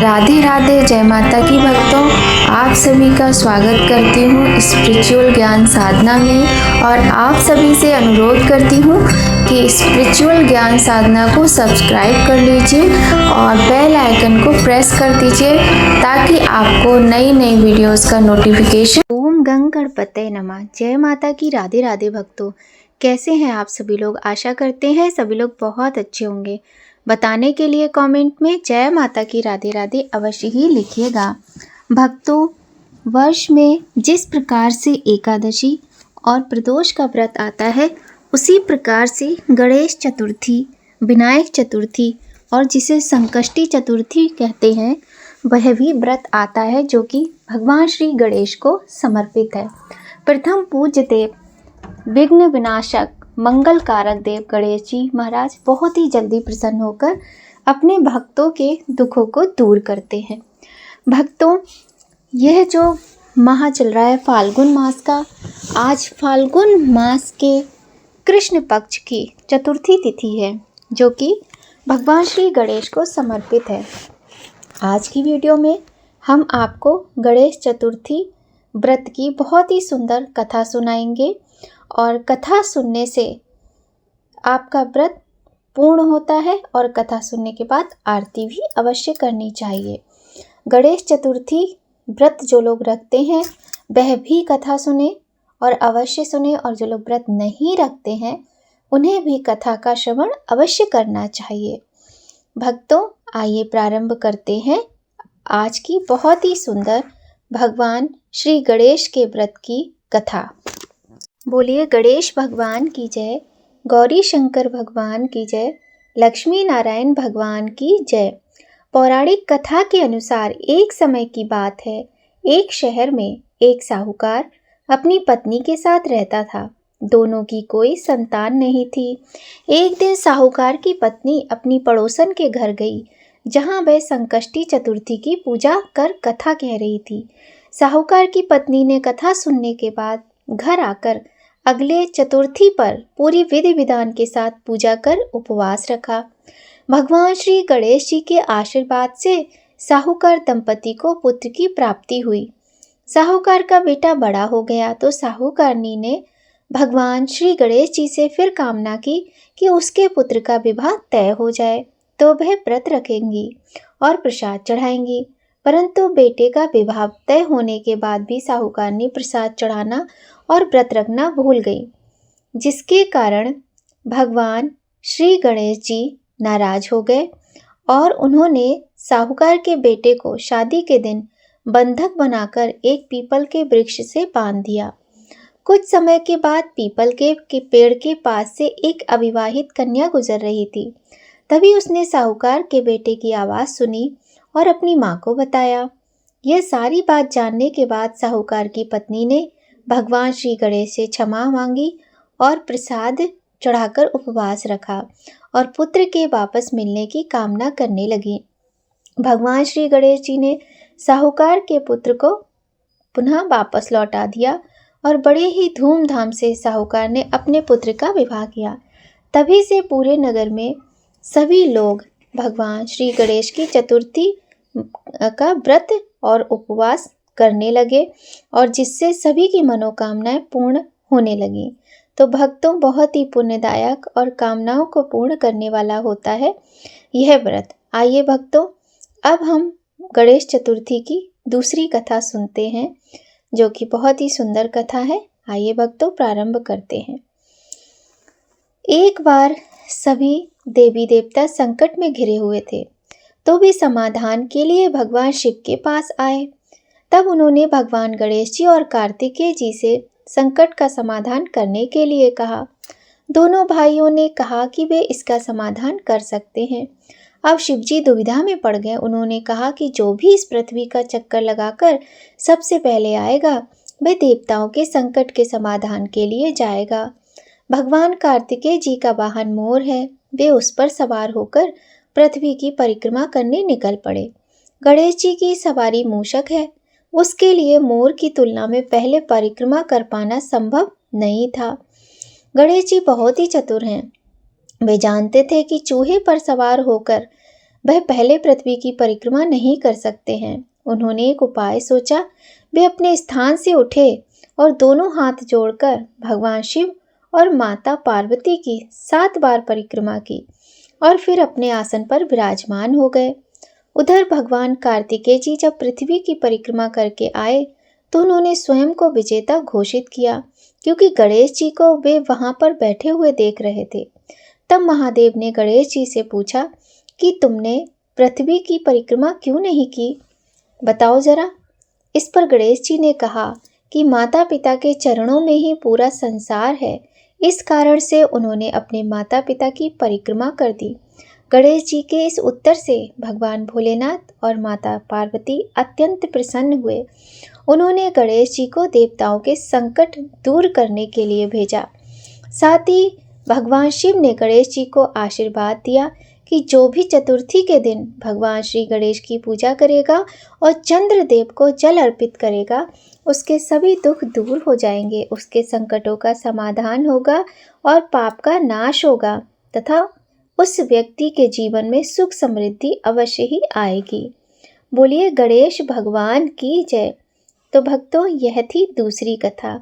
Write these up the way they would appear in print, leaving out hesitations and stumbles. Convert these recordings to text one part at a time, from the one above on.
राधे राधे, जय माता की भक्तों। आप सभी का स्वागत करती हूँ स्पिरिचुअल ज्ञान साधना में और आप सभी से अनुरोध करती हूँ कि स्पिरिचुअल ज्ञान साधना को सब्सक्राइब कर लीजिए और बेल आइकन को प्रेस कर दीजिए ताकि आपको नई नई वीडियोस का नोटिफिकेशन। ओम गंग गणपते नमः। जय माता की राधे राधे भक्तों, कैसे हैं आप सभी लोग। आशा करते हैं सभी लोग बहुत अच्छे होंगे। बताने के लिए कमेंट में जय माता की राधे राधे अवश्य ही लिखिएगा। भक्तों, वर्ष में जिस प्रकार से एकादशी और प्रदोष का व्रत आता है, उसी प्रकार से गणेश चतुर्थी, विनायक चतुर्थी और जिसे संकष्टी चतुर्थी कहते हैं, वह भी व्रत आता है जो कि भगवान श्री गणेश को समर्पित है। प्रथम पूज्य देव, विघ्न विनाशक, मंगल कारक देव गणेश जी महाराज बहुत ही जल्दी प्रसन्न होकर अपने भक्तों के दुखों को दूर करते हैं। भक्तों, यह जो माह चल रहा है फाल्गुन मास का, आज फाल्गुन मास के कृष्ण पक्ष की चतुर्थी तिथि है जो कि भगवान श्री गणेश को समर्पित है। आज की वीडियो में हम आपको गणेश चतुर्थी व्रत की बहुत ही सुंदर कथा सुनाएंगे और कथा सुनने से आपका व्रत पूर्ण होता है और कथा सुनने के बाद आरती भी अवश्य करनी चाहिए। गणेश चतुर्थी व्रत जो लोग रखते हैं वह भी कथा सुने और अवश्य सुने, और जो लोग व्रत नहीं रखते हैं उन्हें भी कथा का श्रवण अवश्य करना चाहिए। भक्तों, आइए प्रारंभ करते हैं आज की बहुत ही सुंदर भगवान श्री गणेश के व्रत की कथा। बोलिए गणेश भगवान की जय, गौरी शंकर भगवान की जय, लक्ष्मी नारायण भगवान की जय। पौराणिक कथा के अनुसार एक समय की बात है, एक शहर में एक साहूकार अपनी पत्नी के साथ रहता था। दोनों की कोई संतान नहीं थी। एक दिन साहूकार की पत्नी अपनी पड़ोसन के घर गई, जहां वह संकष्टी चतुर्थी की पूजा कर कथा कह रही थी। साहूकार की पत्नी ने कथा सुनने के बाद घर आकर अगले चतुर्थी पर पूरी विधि विधान के साथ पूजा कर उपवास रखा। भगवान श्री गणेश जी के आशीर्वाद से साहूकार दंपति को पुत्र की प्राप्ति हुई। साहूकार का बेटा बड़ा हो गया तो साहूकारनी ने भगवान श्री गणेश जी से फिर कामना की कि उसके पुत्र का विवाह तय हो जाए तो वह व्रत रखेंगी और प्रसाद चढ़ाएंगी। परंतु बेटे का विवाह तय होने के बाद भी साहूकारनी प्रसाद चढ़ाना और व्रत रखना भूल गई, जिसके कारण भगवान श्री गणेश जी नाराज हो गए और उन्होंने साहूकार के बेटे को शादी के दिन बंधक बनाकर एक पीपल के वृक्ष से बांध दिया। कुछ समय के बाद पीपल के पेड़ के पास से एक अविवाहित कन्या गुजर रही थी। तभी उसने साहूकार के बेटे की आवाज़ सुनी और अपनी माँ को बताया। यह सारी बात जानने के बाद साहूकार की पत्नी ने भगवान श्री गणेश से क्षमा मांगी और प्रसाद चढ़ाकर उपवास रखा और पुत्र के वापस मिलने की कामना करने लगी। भगवान श्री गणेश जी ने साहूकार के पुत्र को पुनः वापस लौटा दिया और बड़े ही धूमधाम से साहूकार ने अपने पुत्र का विवाह किया। तभी से पूरे नगर में सभी लोग भगवान श्री गणेश की चतुर्थी का व्रत और उपवास करने लगे और जिससे सभी की मनोकामनाएं पूर्ण होने लगी। तो भक्तों, बहुत ही पुण्यदायक और कामनाओं को पूर्ण करने वाला होता है यह व्रत। आइए भक्तों, अब हम गणेश चतुर्थी की दूसरी कथा सुनते हैं जो कि बहुत ही सुंदर कथा है। आइए भक्तों, प्रारंभ करते हैं। एक बार सभी देवी देवता संकट में घिरे हुए थे, तो भी समाधान के लिए भगवान शिव के पास आए। तब उन्होंने भगवान गणेश जी और कार्तिकेय जी से संकट का समाधान करने के लिए कहा। दोनों भाइयों ने कहा कि वे इसका समाधान कर सकते हैं। अब शिव जी दुविधा में पड़ गए। उन्होंने कहा कि जो भी इस पृथ्वी का चक्कर लगाकर सबसे पहले आएगा वह देवताओं के संकट के समाधान के लिए जाएगा। भगवान कार्तिकेय जी का वाहन मोर है, वे उस पर सवार होकर पृथ्वी की परिक्रमा करने निकल पड़े। गणेश जी की सवारी मूषक है, उसके लिए मोर की तुलना में पहले परिक्रमा कर पाना संभव नहीं था। गणेश जी बहुत ही चतुर हैं। वे जानते थे कि चूहे पर सवार होकर वह पहले पृथ्वी की परिक्रमा नहीं कर सकते हैं। उन्होंने एक उपाय सोचा। वे अपने स्थान से उठे और दोनों हाथ जोड़कर भगवान शिव और माता पार्वती की 7 बार परिक्रमा की और फिर अपने आसन पर विराजमान हो गए। उधर भगवान कार्तिकेय जी जब पृथ्वी की परिक्रमा करके आए तो उन्होंने स्वयं को विजेता घोषित किया, क्योंकि गणेश जी को वे वहां पर बैठे हुए देख रहे थे। तब महादेव ने गणेश जी से पूछा कि तुमने पृथ्वी की परिक्रमा क्यों नहीं की, बताओ जरा। इस पर गणेश जी ने कहा कि माता पिता के चरणों में ही पूरा संसार है, इस कारण से उन्होंने अपने माता पिता की परिक्रमा कर दी। गणेश जी के इस उत्तर से भगवान भोलेनाथ और माता पार्वती अत्यंत प्रसन्न हुए। उन्होंने गणेश जी को देवताओं के संकट दूर करने के लिए भेजा। साथ ही भगवान शिव ने गणेश जी को आशीर्वाद दिया कि जो भी चतुर्थी के दिन भगवान श्री गणेश की पूजा करेगा और चंद्रदेव को जल अर्पित करेगा, उसके सभी दुख दूर हो जाएंगे, उसके संकटों का समाधान होगा और पाप का नाश होगा तथा उस व्यक्ति के जीवन में सुख समृद्धि अवश्य ही आएगी। बोलिए गणेश भगवान की जय। तो भक्तों, यह थी दूसरी कथा।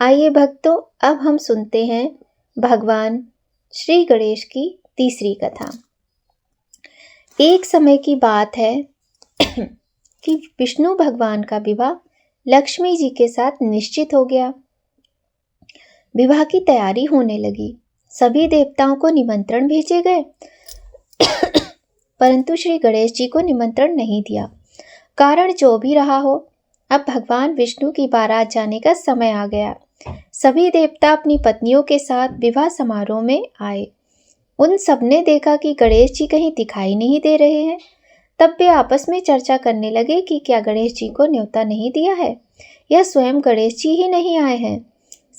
आइए भक्तों, अब हम सुनते हैं भगवान श्री गणेश की तीसरी कथा। एक समय की बात है कि विष्णु भगवान का विवाह लक्ष्मी जी के साथ निश्चित हो गया। विवाह की तैयारी होने लगी। सभी देवताओं को निमंत्रण भेजे गए परंतु श्री गणेश जी को निमंत्रण नहीं दिया। कारण जो भी रहा हो, अब भगवान विष्णु की बारात जाने का समय आ गया। सभी देवता अपनी पत्नियों के साथ विवाह समारोह में आए। उन सबने देखा कि गणेश जी कहीं दिखाई नहीं दे रहे हैं। तब वे आपस में चर्चा करने लगे कि क्या गणेश जी को न्योता नहीं दिया है या स्वयं गणेश जी ही नहीं आए हैं।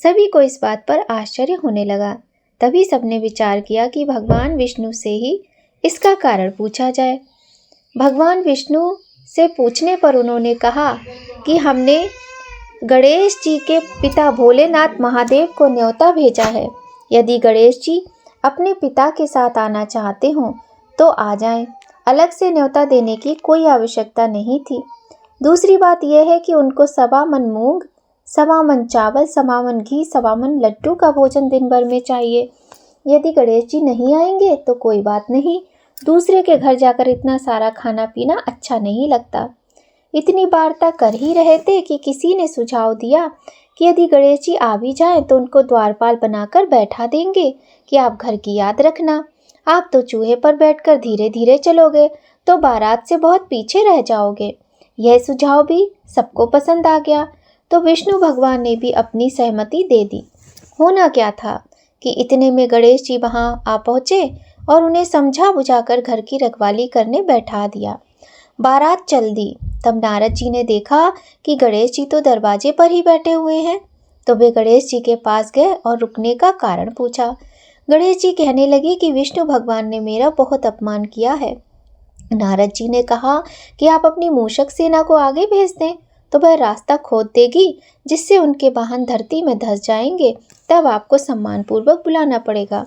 सभी को इस बात पर आश्चर्य होने लगा। तभी सबने विचार किया कि भगवान विष्णु से ही इसका कारण पूछा जाए। भगवान विष्णु से पूछने पर उन्होंने कहा कि हमने गणेश जी के पिता भोलेनाथ महादेव को न्योता भेजा है। यदि गणेश जी अपने पिता के साथ आना चाहते हों तो आ जाएं। अलग से न्योता देने की कोई आवश्यकता नहीं थी। दूसरी बात यह है कि उनको 1.25 मन मूंग, 1.25 मन चावल, 1.25 मन घी, 1.25 मन लड्डू का भोजन दिन भर में चाहिए। यदि गणेश जी नहीं आएंगे तो कोई बात नहीं, दूसरे के घर जाकर इतना सारा खाना पीना अच्छा नहीं लगता। इतनी वार्ता कर ही रहे थे कि किसी ने सुझाव दिया कि यदि गणेश जी आ भी जाएं तो उनको द्वारपाल बनाकर बैठा देंगे कि आप घर की याद रखना। आप तो चूहे पर बैठकर धीरे धीरे चलोगे तो बारात से बहुत पीछे रह जाओगे। यह सुझाव भी सबको पसंद आ गया तो विष्णु भगवान ने भी अपनी सहमति दे दी। होना क्या था कि इतने में गणेश जी वहां आ पहुंचे और उन्हें समझा बुझाकर घर की रखवाली करने बैठा दिया। बारात चल दी। तब नारद जी ने देखा कि गणेश जी तो दरवाजे पर ही बैठे हुए हैं। तो वे गणेश जी के पास गए और रुकने का कारण पूछा। गणेश जी कहने लगे कि विष्णु भगवान ने मेरा बहुत अपमान किया है। नारद जी ने कहा कि आप अपनी मूषक सेना को आगे भेज दें तो वह रास्ता खोद देगी, जिससे उनके वाहन धरती में धंस जाएंगे। तब आपको सम्मानपूर्वक बुलाना पड़ेगा।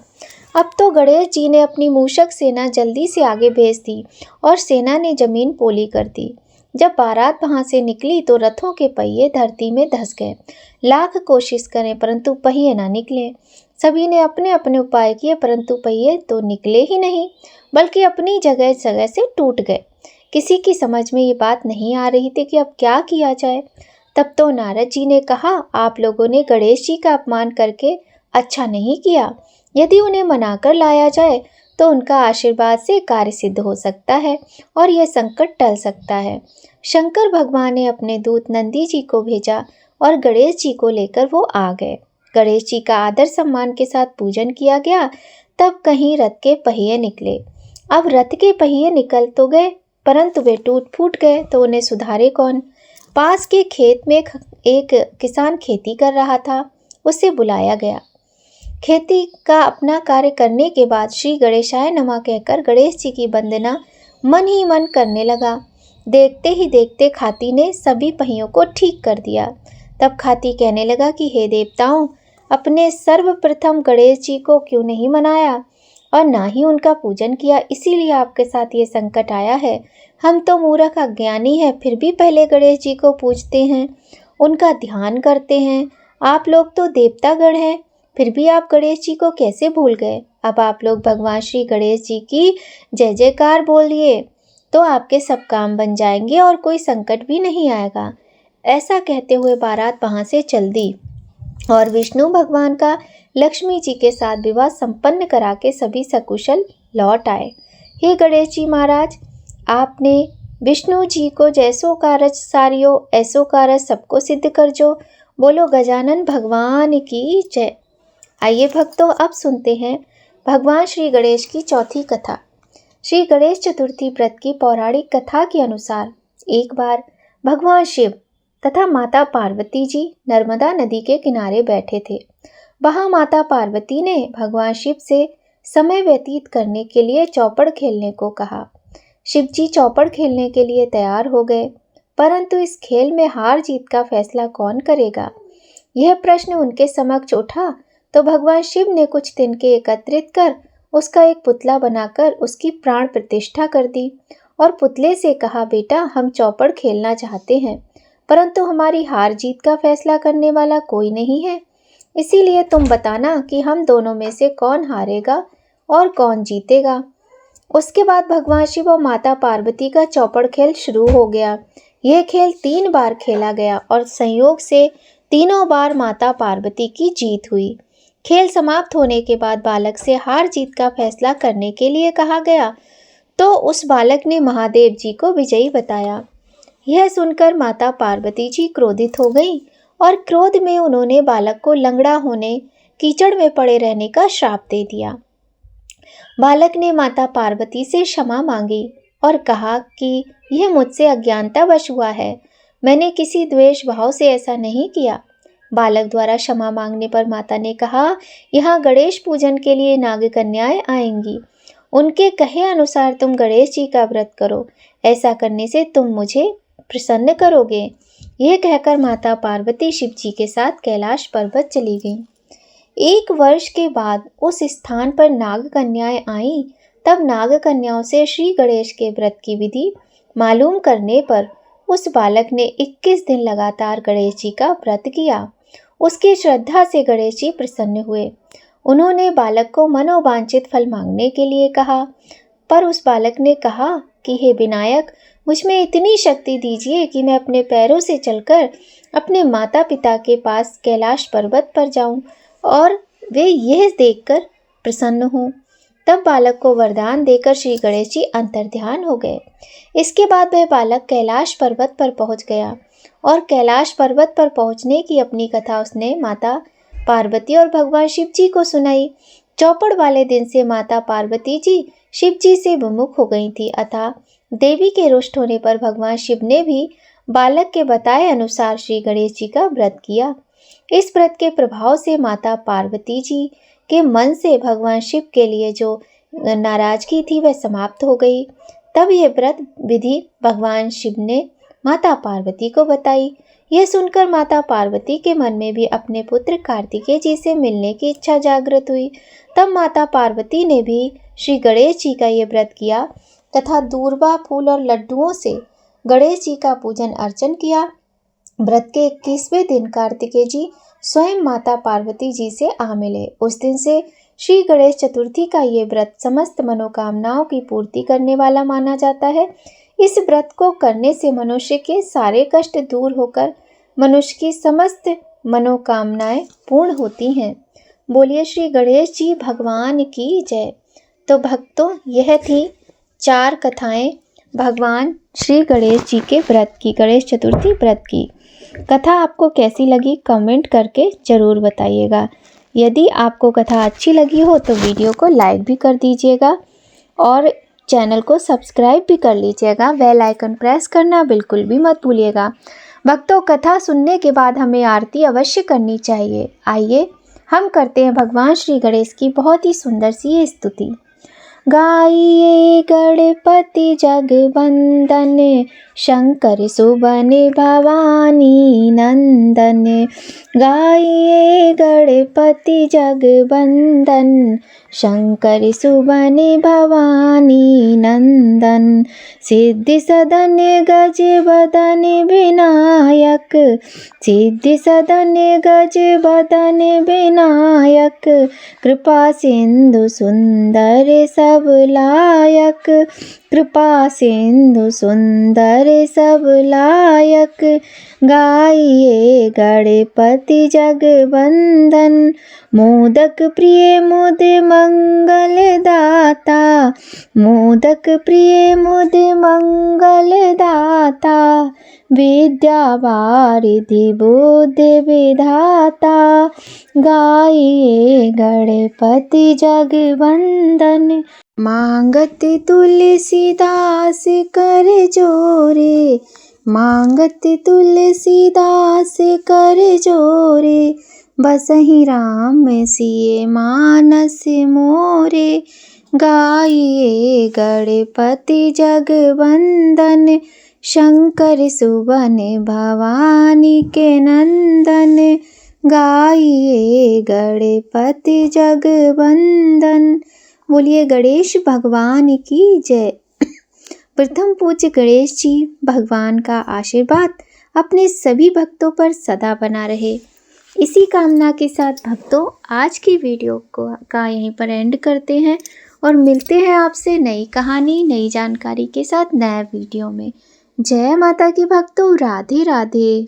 अब तो गणेश जी ने अपनी मूषक सेना जल्दी से आगे भेज दी और सेना ने जमीन पोली कर दी। जब बारात वहां से निकली तो रथों के पहिए धरती में धंस गए। लाख कोशिश करें परंतु पहिए ना निकले। सभी ने अपने अपने उपाय किए परंतु पहिए तो निकले ही नहीं, बल्कि अपनी जगह जगह से टूट गए। किसी की समझ में ये बात नहीं आ रही थी कि अब क्या किया जाए। तब तो नारद जी ने कहा, आप लोगों ने गणेश जी का अपमान करके अच्छा नहीं किया। यदि उन्हें मनाकर लाया जाए तो उनका आशीर्वाद से कार्य सिद्ध हो सकता है और यह संकट टल सकता है। शंकर भगवान ने अपने दूत नंदी जी को भेजा और गणेश जी को लेकर वो आ गए। गणेश जी का आदर सम्मान के साथ पूजन किया गया। तब कहीं रथ के पहिए निकले। अब रथ के पहिए निकल तो गए परंतु वे टूट फूट गए तो उन्हें सुधारे कौन। पास के खेत में एक किसान खेती कर रहा था, उसे बुलाया गया। खेती का अपना कार्य करने के बाद श्री गणेशाय नमः कहकर गणेश जी की वंदना मन ही मन करने लगा। देखते ही देखते खाती ने सभी पहियों को ठीक कर दिया। तब खाती कहने लगा कि हे देवताओं, अपने सर्वप्रथम गणेश जी को क्यों नहीं मनाया। और ना ही उनका पूजन किया, इसीलिए आपके साथ ये संकट आया है। हम तो मूर्ख अज्ञानी हैं, फिर भी पहले गणेश जी को पूजते हैं, उनका ध्यान करते हैं। आप लोग तो देवतागण हैं, फिर भी आप गणेश जी को कैसे भूल गए? अब आप लोग भगवान श्री गणेश जी की जय जयकार बोलिए, तो आपके सब काम बन जाएंगे और कोई संकट भी नहीं आएगा। ऐसा कहते हुए बारात वहाँ से चल दी और विष्णु भगवान का लक्ष्मी जी के साथ विवाह संपन्न करा के सभी सकुशल लौट आए। हे गणेश जी महाराज, आपने विष्णु जी को जैसो कारज सारियो ऐसो कारज सबको सिद्ध कर जो। बोलो गजानन भगवान की जय। आइए भक्तों, अब सुनते हैं भगवान श्री गणेश की चौथी कथा। श्री गणेश चतुर्थी व्रत की पौराणिक कथा के अनुसार एक बार भगवान शिव तथा माता पार्वती जी नर्मदा नदी के किनारे बैठे थे। वहां माता पार्वती ने भगवान शिव से समय व्यतीत करने के लिए चौपड़ खेलने को कहा। शिव जी चौपड़ खेलने के लिए तैयार हो गए, परंतु इस खेल में हार जीत का फैसला कौन करेगा, यह प्रश्न उनके समक्ष उठा तो भगवान शिव ने कुछ तिनके एकत्रित कर उसका एक पुतला बनाकर उसकी प्राण प्रतिष्ठा कर दी और पुतले से कहा, बेटा हम चौपड़ खेलना चाहते हैं, परंतु हमारी हार जीत का फैसला करने वाला कोई नहीं है, इसीलिए तुम बताना कि हम दोनों में से कौन हारेगा और कौन जीतेगा। उसके बाद भगवान शिव और माता पार्वती का चौपड़ खेल शुरू हो गया। यह खेल 3 बार खेला गया और संयोग से तीनों बार माता पार्वती की जीत हुई। खेल समाप्त होने के बाद बालक से हार जीत का फैसला करने के लिए कहा गया, तो उस बालक ने महादेव जी को विजयी बताया। यह सुनकर माता पार्वती जी क्रोधित हो गईं और क्रोध में उन्होंने बालक को लंगड़ा होने, कीचड़ में पड़े रहने का श्राप दे दिया। बालक ने माता पार्वती से क्षमा मांगी और कहा कि यह मुझसे अज्ञानतावश हुआ है, मैंने किसी द्वेष भाव से ऐसा नहीं किया। बालक द्वारा क्षमा मांगने पर माता ने कहा, यहाँ गणेश पूजन के लिए नाग कन्याएं आएंगी, उनके कहे अनुसार तुम गणेश जी का व्रत करो, ऐसा करने से तुम मुझे प्रसन्न करोगे। यह कहकर माता पार्वती शिव जी के साथ कैलाश पर्वत चली गईं। 1 वर्ष के बाद उस स्थान पर नाग कन्याएं आईं। तब नाग कन्याओं से श्री गणेश के व्रत की विधि मालूम करने पर उस बालक ने 21 दिन लगातार गणेश जी का व्रत किया। उसकी श्रद्धा से गणेश जी प्रसन्न हुए। उन्होंने बालक को मनोवांछित फल मांगने के लिए कहा, पर उस बालक ने कहा कि हे विनायक, मुझमें इतनी शक्ति दीजिए कि मैं अपने पैरों से चलकर अपने माता पिता के पास कैलाश पर्वत पर जाऊं और वे यह देखकर प्रसन्न हों। तब बालक को वरदान देकर श्री गणेश जी अंतर्ध्यान हो गए। इसके बाद वह बालक कैलाश पर्वत पर पहुंच गया और कैलाश पर्वत पर पहुंचने की अपनी कथा उसने माता पार्वती और भगवान शिव जी को सुनाई। चौपड़ वाले दिन से माता पार्वती जी शिव जी से विमुख हो गई थी, अतः देवी के रुष्ट होने पर भगवान शिव ने भी बालक के बताए अनुसार श्री गणेश जी का व्रत किया। इस व्रत के प्रभाव से माता पार्वती जी के मन से भगवान शिव के लिए जो नाराजगी थी वह समाप्त हो गई। तब यह व्रत विधि भगवान शिव ने माता पार्वती को बताई। यह सुनकर माता पार्वती के मन में भी अपने पुत्र कार्तिकेय जी से मिलने की इच्छा जागृत हुई। तब माता पार्वती ने भी श्री गणेश जी का ये व्रत किया तथा दूर्वा फूल और लड्डुओं से गणेश जी का पूजन अर्चन किया। व्रत के 21वें दिन कार्तिकेय जी स्वयं माता पार्वती जी से आ मिले। उस दिन से श्री गणेश चतुर्थी का ये व्रत समस्त मनोकामनाओं की पूर्ति करने वाला माना जाता है। इस व्रत को करने से मनुष्य के सारे कष्ट दूर होकर मनुष्य की समस्त मनोकामनाएं पूर्ण होती हैं। बोलिए श्री गणेश जी भगवान की जय। तो भक्तों, यह थी 4 कथाएं भगवान श्री गणेश जी के व्रत की, गणेश चतुर्थी व्रत की। कथा आपको कैसी लगी कमेंट करके ज़रूर बताइएगा। यदि आपको कथा अच्छी लगी हो तो वीडियो को लाइक भी कर दीजिएगा और चैनल को सब्सक्राइब भी कर लीजिएगा। बेल आइकन प्रेस करना बिल्कुल भी मत भूलिएगा। भक्तों, कथा सुनने के बाद हमें आरती अवश्य करनी चाहिए। आइए हम करते हैं भगवान श्री गणेश की बहुत ही सुंदर सी स्तुति। गाइए गणपति जगवंदन, शंकर सुवन भवानी नंदन। गाइए गणपति जगवंदन, शंकर सुवन भवानी नंदन। सिद्धि सदन गज बदन विनायक, सिद्धि सदन गज बदन विनायक। कृपा सिंधु सुंदर सब लायक, कृपा सिंधु सुंदर सब लायक। गाइए गणपति जगवंदन, मोदक प्रिय मुद मंगल दाता, मोदक प्रिय मुद मंगल दाता। विद्या वारिधि बुद्धि विधाता, गाइए गणपति जगवंदन। मांगत तुलसीदास कर जोरे, मांगत तुलसीदास कर जोरे। बसहि राम सिय मानस मोरे, गाइए गणपति जगवंदन। शंकर सुवन भवानी के नंदन, गाइए गणपति जगवंदन। बोलिए गणेश भगवान की जय। प्रथम पूज्य गणेश जी भगवान का आशीर्वाद अपने सभी भक्तों पर सदा बना रहे। इसी कामना के साथ भक्तों आज की वीडियो का यहीं पर एंड करते हैं और मिलते हैं आपसे नई कहानी नई जानकारी के साथ नए वीडियो में। जय माता की भक्तों, राधे राधे।